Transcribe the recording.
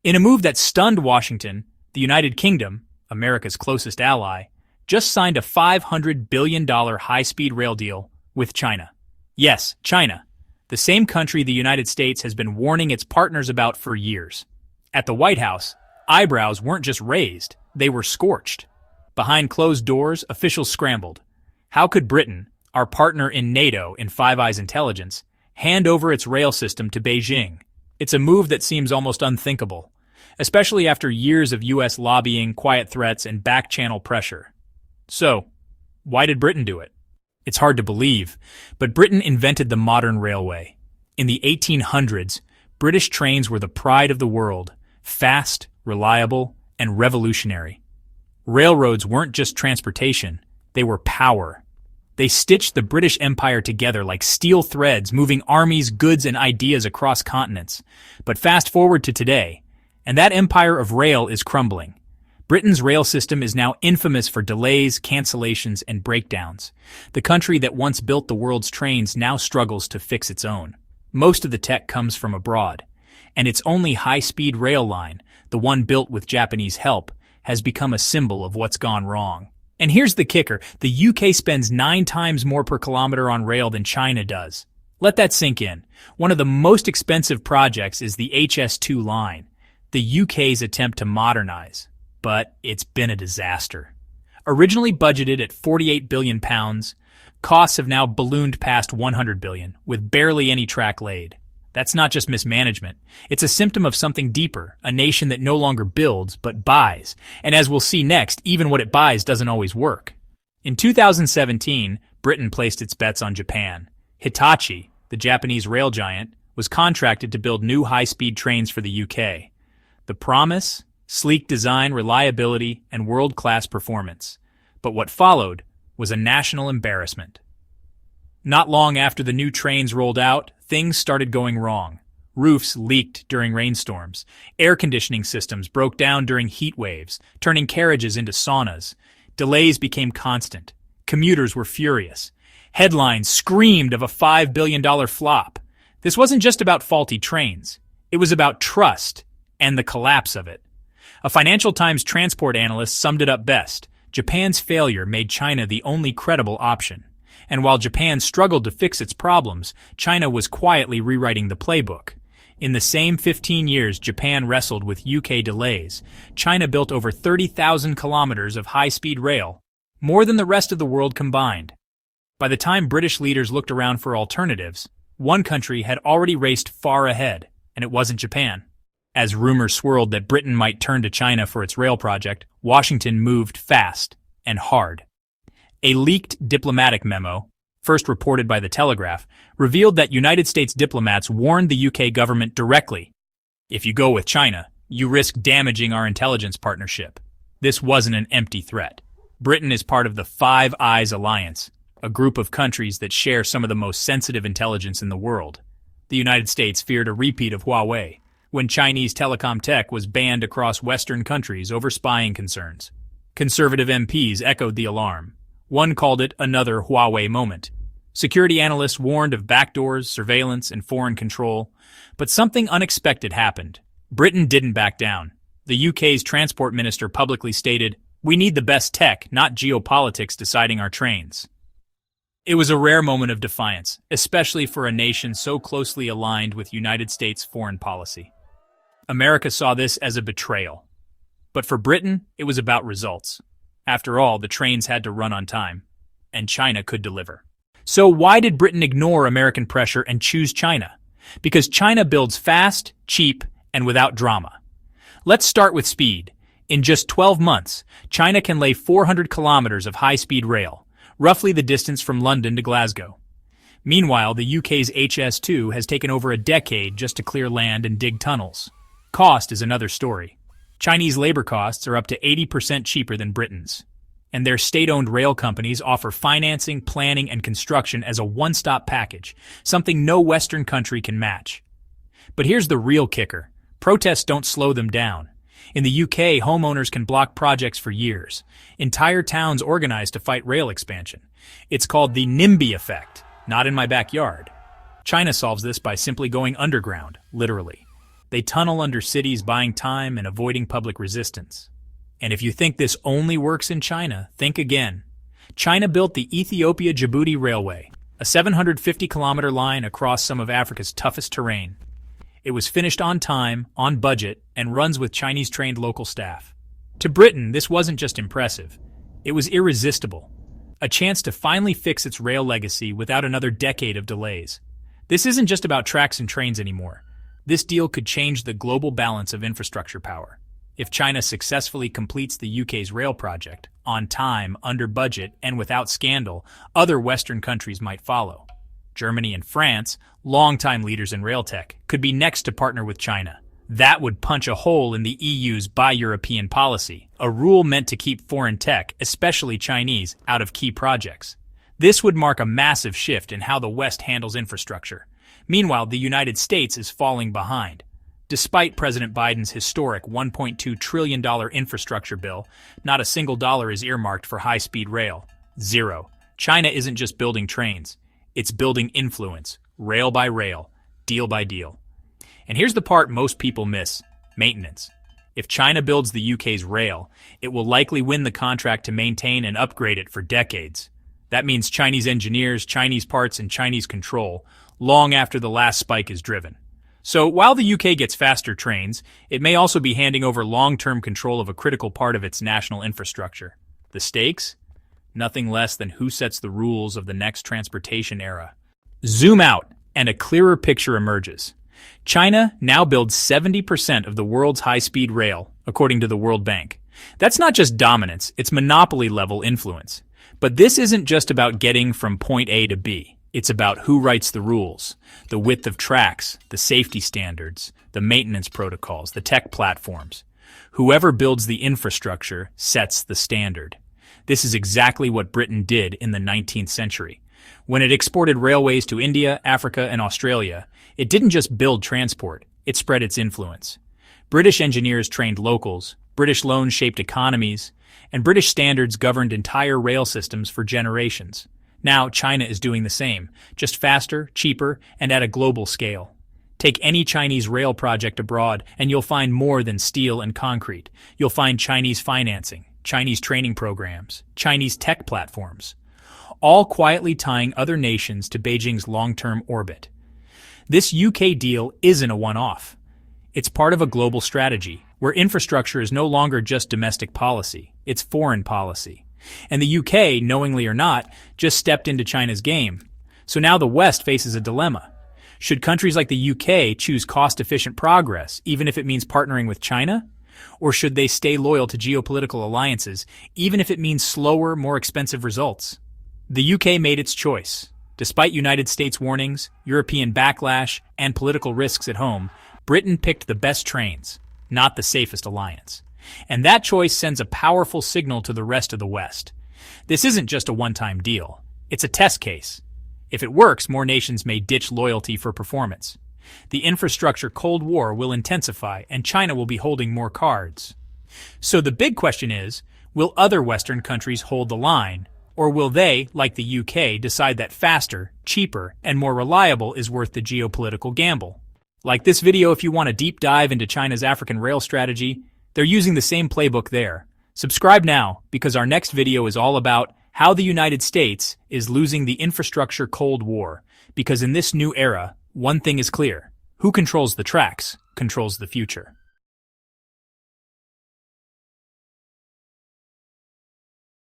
In a move that stunned Washington, the United Kingdom, America's closest ally, just signed a $500 billion high-speed rail deal with China. Yes, China, the same country the United States has been warning its partners about for years. At the White House, eyebrows weren't just raised, they were scorched. Behind closed doors, officials scrambled. How could Britain, our partner in NATO in Five Eyes intelligence, hand over its rail system to Beijing? It's a move that seems almost unthinkable, especially after years of U.S. lobbying, quiet threats, and back-channel pressure. So, why did Britain do it? It's hard to believe, but Britain invented the modern railway. In the 1800s, British trains were the pride of the world, fast, reliable, and revolutionary. Railroads weren't just transportation, they were power. They stitched the British Empire together like steel threads, moving armies, goods, and ideas across continents. But fast forward to today, and that empire of rail is crumbling. Britain's rail system is now infamous for delays, cancellations, and breakdowns. The country that once built the world's trains now struggles to fix its own. Most of the tech comes from abroad, and its only high-speed rail line, the one built with Japanese help, has become a symbol of what's gone wrong. And here's the kicker, the UK spends 9 times more per kilometer on rail than China does. Let that sink in. One of the most expensive projects is the HS2 line, the UK's attempt to modernize. But it's been a disaster. Originally budgeted at £48 billion, costs have now ballooned past £100 billion, with barely any track laid. That's not just mismanagement. It's a symptom of something deeper, a nation that no longer builds, but buys. And as we'll see next, even what it buys doesn't always work. In 2017, Britain placed its bets on Japan. Hitachi, the Japanese rail giant, was contracted to build new high-speed trains for the UK. The promise? Sleek design, reliability, and world-class performance. But what followed was a national embarrassment. Not long after the new trains rolled out, things started going wrong. Roofs leaked during rainstorms. Air conditioning systems broke down during heat waves, turning carriages into saunas. Delays became constant. Commuters were furious. Headlines screamed of a $5 billion flop. This wasn't just about faulty trains. It was about trust and the collapse of it. A Financial Times transport analyst summed it up best. Japan's failure made China the only credible option. And while Japan struggled to fix its problems, China was quietly rewriting the playbook. In the same 15 years Japan wrestled with UK delays, China built over 30,000 kilometers of high-speed rail, more than the rest of the world combined. By the time British leaders looked around for alternatives, one country had already raced far ahead, and it wasn't Japan. As rumors swirled that Britain might turn to China for its rail project, Washington moved fast and hard. A leaked diplomatic memo, first reported by The Telegraph, revealed that United States diplomats warned the UK government directly, "If you go with China, you risk damaging our intelligence partnership." This wasn't an empty threat. Britain is part of the Five Eyes alliance, a group of countries that share some of the most sensitive intelligence in the world. The United States feared a repeat of Huawei, when Chinese telecom tech was banned across Western countries over spying concerns. Conservative MPs echoed the alarm. One called it another Huawei moment. Security analysts warned of backdoors, surveillance, and foreign control. But something unexpected happened. Britain didn't back down. The UK's transport minister publicly stated, "We need the best tech, not geopolitics deciding our trains." It was a rare moment of defiance, especially for a nation so closely aligned with United States foreign policy. America saw this as a betrayal. But for Britain, it was about results. After all, the trains had to run on time, and China could deliver. So why did Britain ignore American pressure and choose China? Because China builds fast, cheap, and without drama. Let's start with speed. In just 12 months, China can lay 400 kilometers of high-speed rail, roughly the distance from London to Glasgow. Meanwhile, the UK's HS2 has taken over a decade just to clear land and dig tunnels. Cost is another story. Chinese labor costs are up to 80% cheaper than Britain's. And their state-owned rail companies offer financing, planning, and construction as a one-stop package, something no Western country can match. But here's the real kicker. Protests don't slow them down. In the UK, homeowners can block projects for years. Entire towns organize to fight rail expansion. It's called the NIMBY effect, not in my backyard. China solves this by simply going underground, literally. They tunnel under cities, buying time and avoiding public resistance. And if you think this only works in China, think again. China built the Ethiopia-Djibouti Railway, a 750-kilometer line across some of Africa's toughest terrain. It was finished on time, on budget, and runs with Chinese-trained local staff. To Britain, this wasn't just impressive. It was irresistible. A chance to finally fix its rail legacy without another decade of delays. This isn't just about tracks and trains anymore. This deal could change the global balance of infrastructure power. If China successfully completes the UK's rail project, on time, under budget, and without scandal, other Western countries might follow. Germany and France, longtime leaders in rail tech, could be next to partner with China. That would punch a hole in the EU's Buy European policy, a rule meant to keep foreign tech, especially Chinese, out of key projects. This would mark a massive shift in how the West handles infrastructure. Meanwhile, the United States is falling behind. Despite President Biden's historic $1.2 trillion infrastructure bill, not a single dollar is earmarked for high-speed rail. Zero. China isn't just building trains. It's building influence, rail by rail, deal by deal. And here's the part most people miss: maintenance. If China builds the UK's rail, it will likely win the contract to maintain and upgrade it for decades. That means Chinese engineers, Chinese parts, and Chinese control, long after the last spike is driven. So while the UK gets faster trains, it may also be handing over long-term control of a critical part of its national infrastructure. The stakes? Nothing less than who sets the rules of the next transportation era. Zoom out, and a clearer picture emerges. China now builds 70% of the world's high-speed rail, according to the World Bank. That's not just dominance, it's monopoly-level influence. But this isn't just about getting from point A to B. It's about who writes the rules, the width of tracks, the safety standards, the maintenance protocols, the tech platforms. Whoever builds the infrastructure sets the standard. This is exactly what Britain did in the 19th century. When it exported railways to India, Africa, and Australia, it didn't just build transport, it spread its influence. British engineers trained locals, British loans shaped economies, and British standards governed entire rail systems for generations. Now China is doing the same, just faster, cheaper, and at a global scale. Take any Chinese rail project abroad, and you'll find more than steel and concrete. You'll find Chinese financing, Chinese training programs, Chinese tech platforms, all quietly tying other nations to Beijing's long-term orbit. This UK deal isn't a one-off. It's part of a global strategy, where infrastructure is no longer just domestic policy, it's foreign policy. And the UK, knowingly or not, just stepped into China's game. So now the West faces a dilemma. Should countries like the UK choose cost-efficient progress, even if it means partnering with China? Or should they stay loyal to geopolitical alliances, even if it means slower, more expensive results? The UK made its choice. Despite United States warnings, European backlash, and political risks at home, Britain picked the best trains, not the safest alliance. And that choice sends a powerful signal to the rest of the West. This isn't just a one-time deal. It's a test case. If it works, more nations may ditch loyalty for performance. The infrastructure Cold War will intensify, and China will be holding more cards. So the big question is, will other Western countries hold the line? Or will they, like the UK, decide that faster, cheaper, and more reliable is worth the geopolitical gamble? Like this video if you want a deep dive into China's African rail strategy. They're using the same playbook there. Subscribe now, because our next video is all about how the United States is losing the infrastructure Cold War. Because in this new era, one thing is clear: who controls the tracks controls the future.